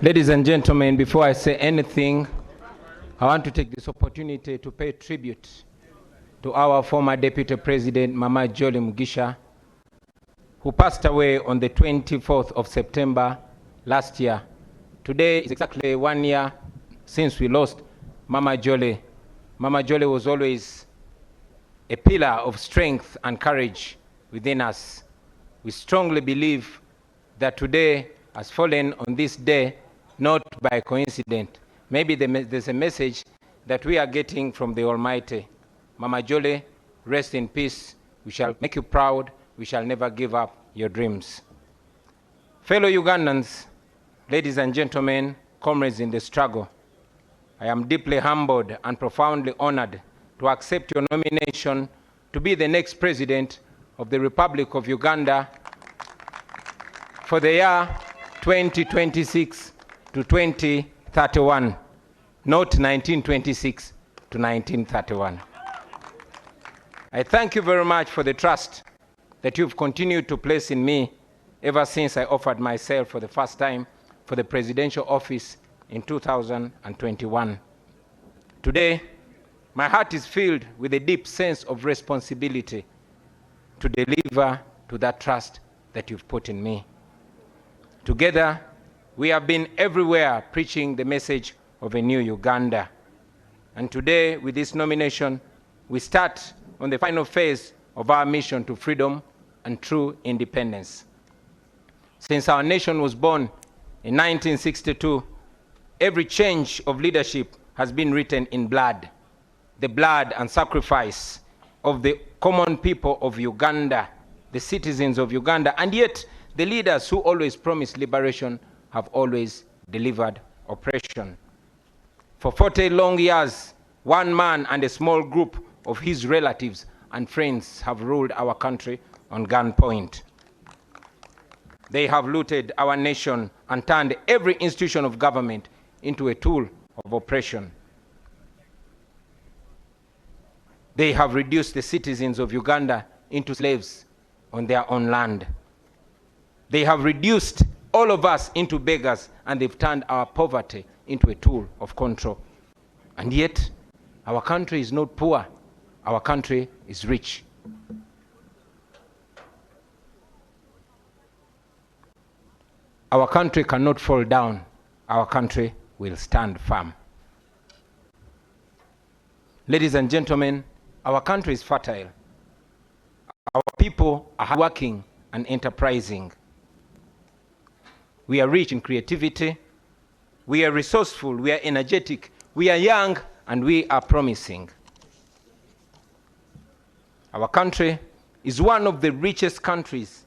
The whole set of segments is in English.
Ladies and gentlemen, before I say anything, I want to take this opportunity to pay tribute to our former Deputy President, Mama Jolie Mugisha, who passed away on the 24th of September last year. Today is exactly 1 year since we lost Mama Jolie. Mama Jolie was always a pillar of strength and courage within us. We strongly believe that today has fallen on this day, not by coincidence. Maybe there's a message that we are getting from the Almighty. Mama Jolie, rest in peace. We shall make you proud. We shall never give up your dreams. Fellow Ugandans, ladies and gentlemen, comrades in the struggle, I am deeply humbled and profoundly honored to accept your nomination to be the next president of the Republic of Uganda for the year 2026 to 2031, not 1926 to 1931. I thank you very much for the trust that you've continued to place in me ever since I offered myself for the first time for the presidential office in 2021. Today, my heart is filled with a deep sense of responsibility to deliver to that trust that you've put in me. Together, we have been everywhere preaching the message of a new Uganda. And today, with this nomination, we start on the final phase of our mission to freedom and true independence. Since our nation was born in 1962, every change of leadership has been written in blood, the blood and sacrifice of the common people of Uganda, the citizens of Uganda, and yet the leaders who always promised liberation have always delivered oppression. For 40 long years, one man and a small group of his relatives and friends have ruled our country on gunpoint. They have looted our nation and turned every institution of government into a tool of oppression. They have reduced the citizens of Uganda into slaves on their own land. They have reduced all of us into beggars, and they've turned our poverty into a tool of control. And yet, our country is not poor. Our country is rich. Our country cannot fall down. Our country will stand firm. Ladies and gentlemen, our country is fertile. Our people are hardworking and enterprising. We are rich in creativity. We are resourceful. We are energetic. We are young, and we are promising. Our country is one of the richest countries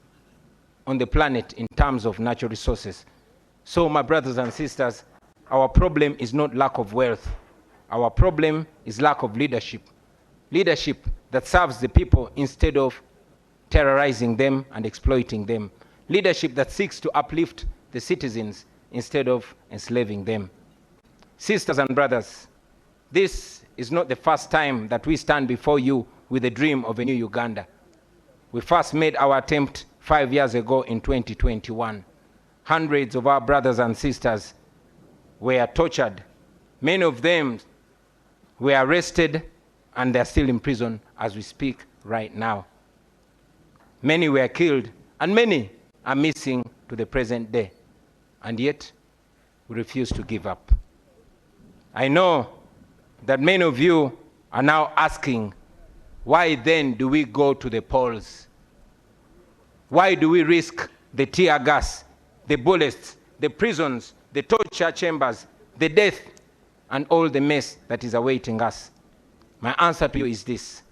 on the planet in terms of natural resources. So, my brothers and sisters, our problem is not lack of wealth. Our problem is lack of leadership. Leadership that serves the people instead of terrorizing them and exploiting them. Leadership that seeks to uplift the citizens instead of enslaving them. Sisters and brothers, this is not the first time that we stand before you with a dream of a new Uganda. We first made our attempt 5 years ago in 2021. Hundreds of our brothers and sisters were tortured. Many of them were arrested, and they're still in prison as we speak right now. Many were killed, and many are missing to the present day. And yet, we refuse to give up. I know that many of you are now asking, why then do we go to the polls? Why do we risk the tear gas, the bullets, the prisons, the torture chambers, the death, and all the mess that is awaiting us? My answer to you is this: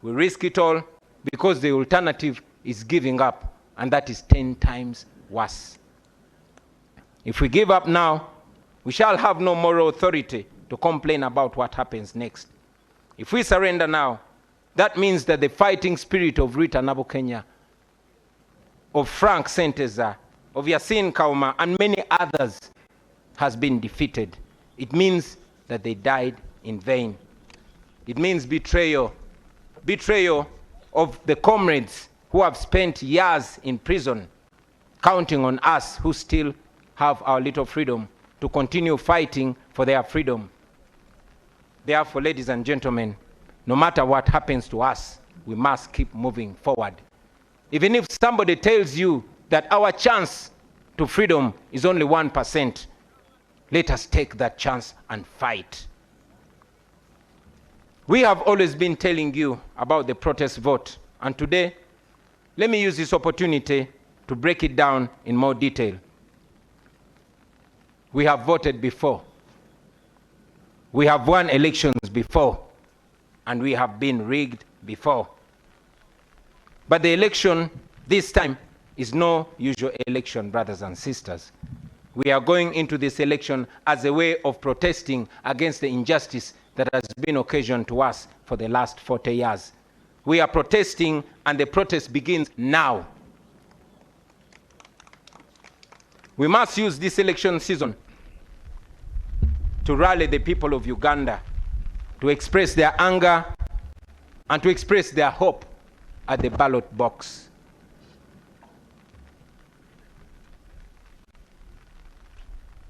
we risk it all because the alternative is giving up, and that is 10 times worse. If we give up now, we shall have no moral authority to complain about what happens next. If we surrender now, that means that the fighting spirit of Rita Nabukenya, of Frank Senteza, of Yasin Kauma, and many others has been defeated. It means that they died in vain. It means betrayal. Betrayal of the comrades who have spent years in prison, counting on us who still have our little freedom, to continue fighting for their freedom. Therefore, ladies and gentlemen, no matter what happens to us, we must keep moving forward. Even if somebody tells you that our chance to freedom is only 1%, let us take that chance and fight. We have always been telling you about the protest vote, and today, let me use this opportunity to break it down in more detail. We have voted before. We have won elections before, and we have been rigged before. But the election this time is no usual election, brothers and sisters. We are going into this election as a way of protesting against the injustice that has been occasioned to us for the last 40 years. We are protesting, and the protest begins now. We must use this election season to rally the people of Uganda, to express their anger and to express their hope at the ballot box.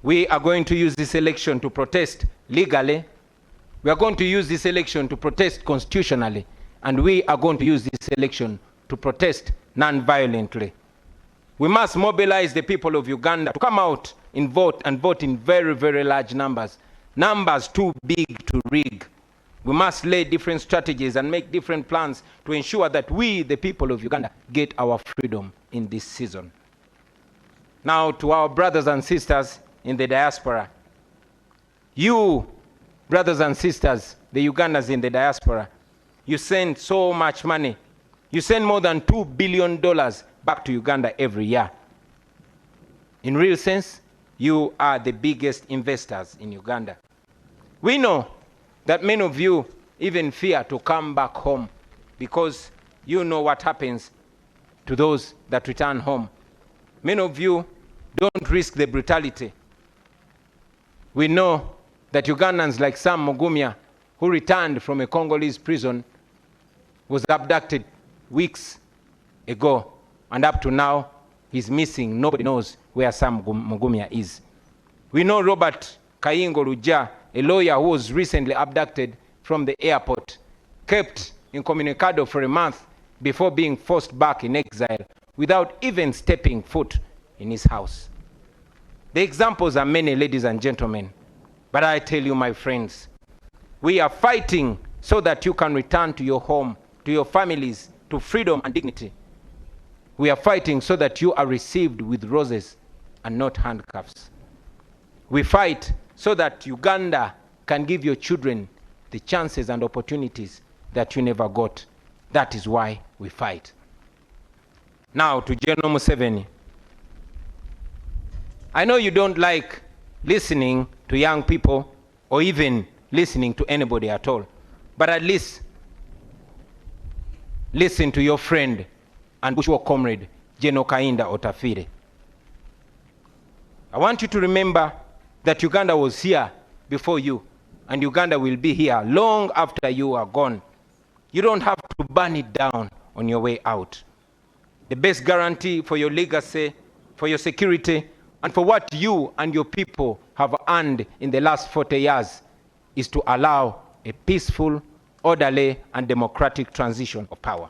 We are going to use this election to protest legally. We are going to use this election to protest constitutionally. And we are going to use this election to protest non-violently. We must mobilize the people of Uganda to come out and vote in very, very large numbers. Numbers too big to rig. We must lay different strategies and make different plans to ensure that we, the people of Uganda, get our freedom in this season. Now, to our brothers and sisters in the diaspora, you, brothers and sisters, the Ugandans in the diaspora, you send so much money. You send more than $2 billion back to Uganda every year. In real sense, you are the biggest investors in Uganda. We know that many of you even fear to come back home because you know what happens to those that return home. Many of you don't risk the brutality. We know that Ugandans like Sam Mugumya, who returned from a Congolese prison, was abducted weeks ago, and up to now, he's missing. Nobody knows where Sam Mugumya is. We know Robert Kayingo Luja, a lawyer who was recently abducted from the airport, kept incommunicado for a month before being forced back in exile without even stepping foot in his house. The examples are many, ladies and gentlemen, but I tell you, my friends, we are fighting so that you can return to your home, to your families, to freedom and dignity. We are fighting so that you are received with roses and not handcuffs. We fight so that Uganda can give your children the chances and opportunities that you never got. That is why we fight. Now to General Museveni. I know you don't like listening to young people or even listening to anybody at all, but at least listen to your friend and mutual comrade, General Kainda Otafire. I want you to remember that Uganda was here before you, and Uganda will be here long after you are gone. You don't have to burn it down on your way out. The best guarantee for your legacy, for your security, and for what you and your people have earned in the last 40 years is to allow a peaceful, orderly, and democratic transition of power.